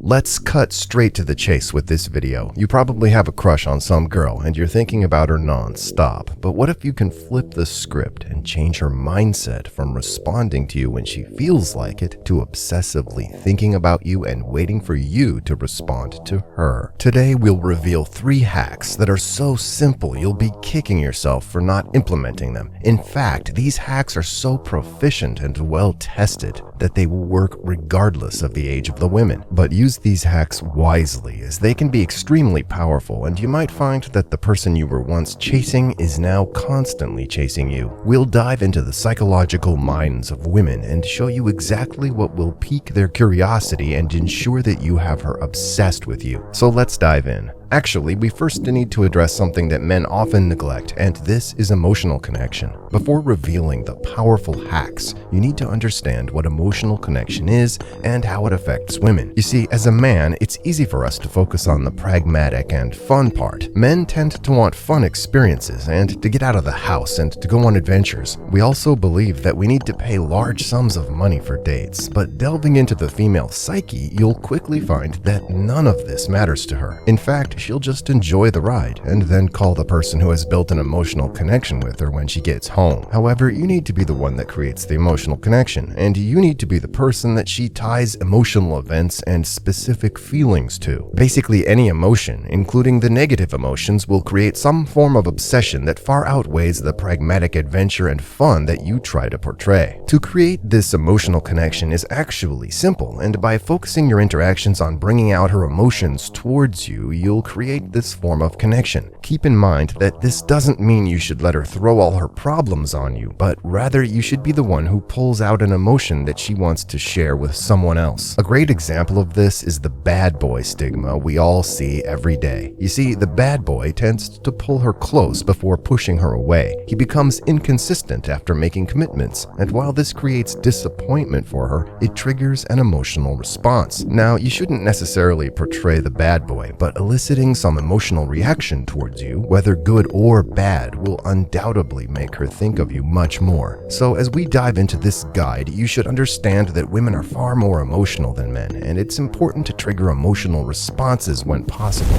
Let's cut straight to the chase with this video. You probably have a crush on some girl and you're thinking about her non-stop, but what if you can flip the script and change her mindset from responding to you when she feels like it to obsessively thinking about you and waiting for you to respond to her? Today we'll reveal 3 hacks that are so simple you'll be kicking yourself for not implementing them. In fact, these hacks are so proficient and well tested that they will work regardless of the age of the women. But use these hacks wisely, as they can be extremely powerful, and you might find that the person you were once chasing is now constantly chasing you. We'll dive into the psychological minds of women and show you exactly what will pique their curiosity and ensure that you have her obsessed with you. So let's dive in. Actually, we first need to address something that men often neglect, and this is emotional connection. Before revealing the powerful hacks, you need to understand what emotional connection is and how it affects women. You see, as a man, it's easy for us to focus on the pragmatic and fun part. Men tend to want fun experiences and to get out of the house and to go on adventures. We also believe that we need to pay large sums of money for dates, but delving into the female psyche, you'll quickly find that none of this matters to her. In fact, she'll just enjoy the ride and then call the person who has built an emotional connection with her when she gets home. However, you need to be the one that creates the emotional connection, and you need to be the person that she ties emotional events and specific feelings to. Basically, any emotion, including the negative emotions, will create some form of obsession that far outweighs the pragmatic adventure and fun that you try to portray. To create this emotional connection is actually simple, and by focusing your interactions on bringing out her emotions towards you, you'll create this form of connection. Keep in mind that this doesn't mean you should let her throw all her problems on you, but rather you should be the one who pulls out an emotion that she wants to share with someone else. A great example of this is the bad boy stigma we all see every day. You see, the bad boy tends to pull her close before pushing her away. He becomes inconsistent after making commitments, and while this creates disappointment for her, it triggers an emotional response. Now, you shouldn't necessarily portray the bad boy, but eliciting some emotional reaction towards you, whether good or bad, will undoubtedly make her think of you much more. So as we dive into this guide, you should understand that women are far more emotional than men, and it's important to trigger emotional responses when possible.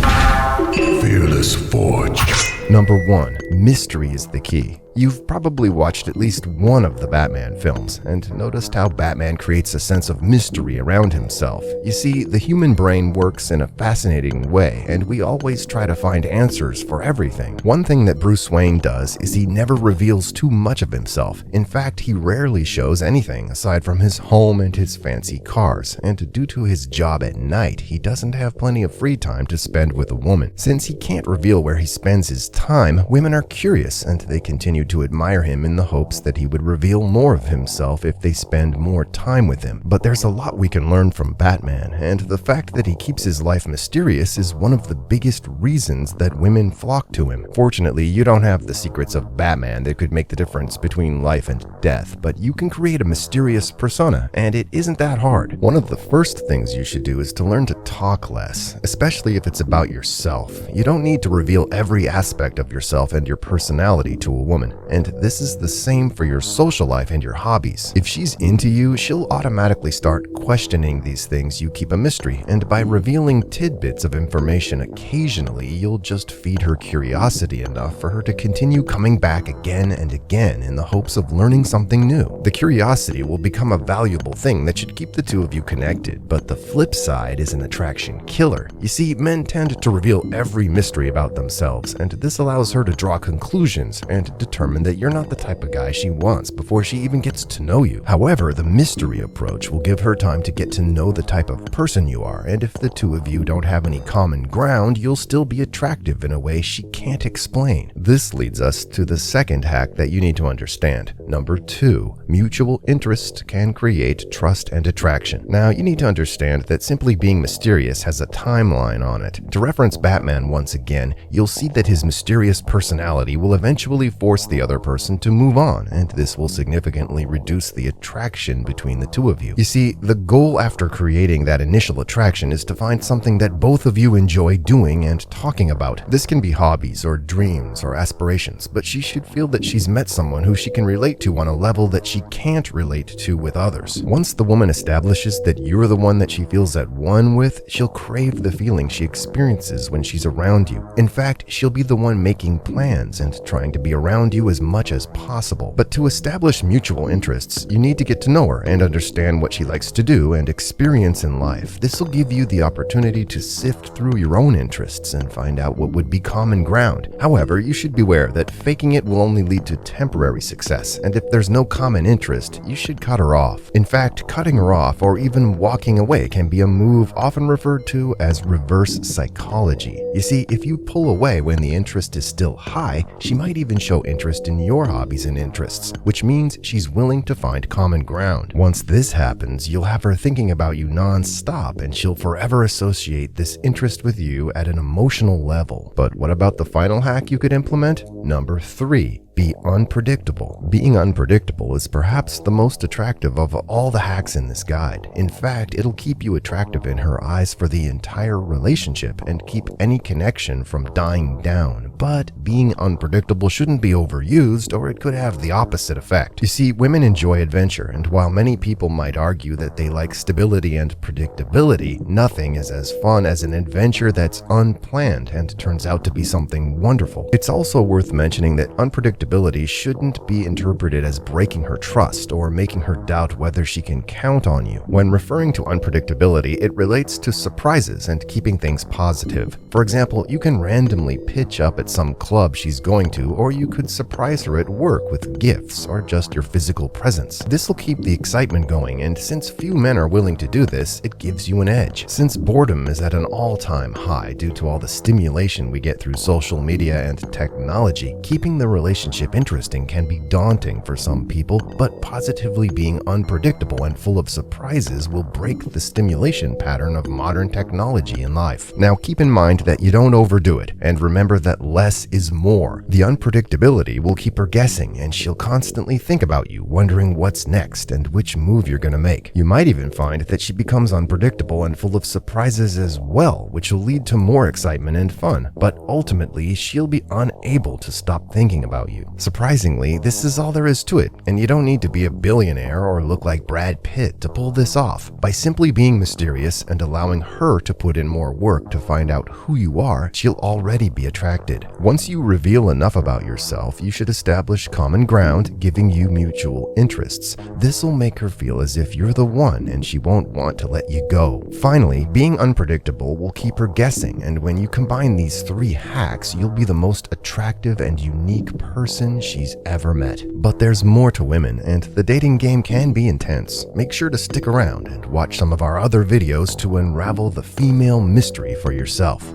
Fearless Forge. Number 1. Mystery is the key. You've probably watched at least one of the Batman films and noticed how Batman creates a sense of mystery around himself. You see, the human brain works in a fascinating way, and we always try to find answers for everything. One thing that Bruce Wayne does is he never reveals too much of himself. In fact, he rarely shows anything aside from his home and his fancy cars, and due to his job at night, he doesn't have plenty of free time to spend with a woman. Since he can't reveal where he spends his time, women are curious and they continue to admire him in the hopes that he would reveal more of himself if they spend more time with him. But there's a lot we can learn from Batman, and the fact that he keeps his life mysterious is one of the biggest reasons that women flock to him. Fortunately, you don't have the secrets of Batman that could make the difference between life and death, but you can create a mysterious persona, and it isn't that hard. One of the first things you should do is to learn to talk less, especially if it's about yourself. You don't need to reveal every aspect of yourself and your personality to a woman. And this is the same for your social life and your hobbies. If she's into you, she'll automatically start questioning these things you keep a mystery, and by revealing tidbits of information occasionally, you'll just feed her curiosity enough for her to continue coming back again and again in the hopes of learning something new. The curiosity will become a valuable thing that should keep the two of you connected, but the flip side is an attraction killer. You see, men tend to reveal every mystery about themselves, and this allows her to draw conclusions and determine that you're not the type of guy she wants before she even gets to know you. However, the mystery approach will give her time to get to know the type of person you are, and if the two of you don't have any common ground, you'll still be attractive in a way she can't explain. This leads us to the second hack that you need to understand. Number 2. Mutual interest can create trust and attraction. Now, you need to understand that simply being mysterious has a timeline on it. To reference Batman once again, you'll see that his mysterious personality will eventually force the the other person to move on, and this will significantly reduce the attraction between the two of you. You see, the goal after creating that initial attraction is to find something that both of you enjoy doing and talking about. This can be hobbies or dreams or aspirations, but she should feel that she's met someone who she can relate to on a level that she can't relate to with others. Once the woman establishes that you're the one that she feels at one with, she'll crave the feeling she experiences when she's around you. In fact, she'll be the one making plans and trying to be around you as much as possible. But to establish mutual interests, you need to get to know her and understand what she likes to do and experience in life. This will give you the opportunity to sift through your own interests and find out what would be common ground. However, you should beware that faking it will only lead to temporary success, and if there's no common interest, you should cut her off. In fact, cutting her off or even walking away can be a move often referred to as reverse psychology. You see, if you pull away when the interest is still high, she might even show interest in your hobbies and interests, which means she's willing to find common ground. Once this happens, you'll have her thinking about you non-stop, and she'll forever associate this interest with you at an emotional level. But what about the final hack you could implement? Number 3. Be unpredictable. Being unpredictable is perhaps the most attractive of all the hacks in this guide. In fact, it'll keep you attractive in her eyes for the entire relationship and keep any connection from dying down. But being unpredictable shouldn't be overused, or it could have the opposite effect. You see, women enjoy adventure, and while many people might argue that they like stability and predictability, nothing is as fun as an adventure that's unplanned and turns out to be something wonderful. It's also worth mentioning that unpredictability shouldn't be interpreted as breaking her trust or making her doubt whether she can count on you. When referring to unpredictability, it relates to surprises and keeping things positive. For example, you can randomly pitch up at some club she's going to, or you could surprise her at work with gifts or just your physical presence. This will keep the excitement going, and since few men are willing to do this, it gives you an edge. Since boredom is at an all-time high due to all the stimulation we get through social media and technology, keeping the relationship interesting can be daunting for some people, but positively being unpredictable and full of surprises will break the stimulation pattern of modern technology in life. Now, keep in mind that you don't overdo it, and remember that less is more. The unpredictability will keep her guessing, and she'll constantly think about you, wondering what's next and which move you're gonna make. You might even find that she becomes unpredictable and full of surprises as well, which will lead to more excitement and fun, but ultimately she'll be unable to stop thinking about you. Surprisingly, this is all there is to it, and you don't need to be a billionaire or look like Brad Pitt to pull this off. By simply being mysterious and allowing her to put in more work to find out who you are, she'll already be attracted. Once you reveal enough about yourself, you should establish common ground, giving you mutual interests. This will make her feel as if you're the one, and she won't want to let you go. Finally, being unpredictable will keep her guessing, and when you combine these 3 hacks, you'll be the most attractive and unique person she's ever met. But there's more to women, and the dating game can be intense. Make sure to stick around and watch some of our other videos to unravel the female mystery for yourself.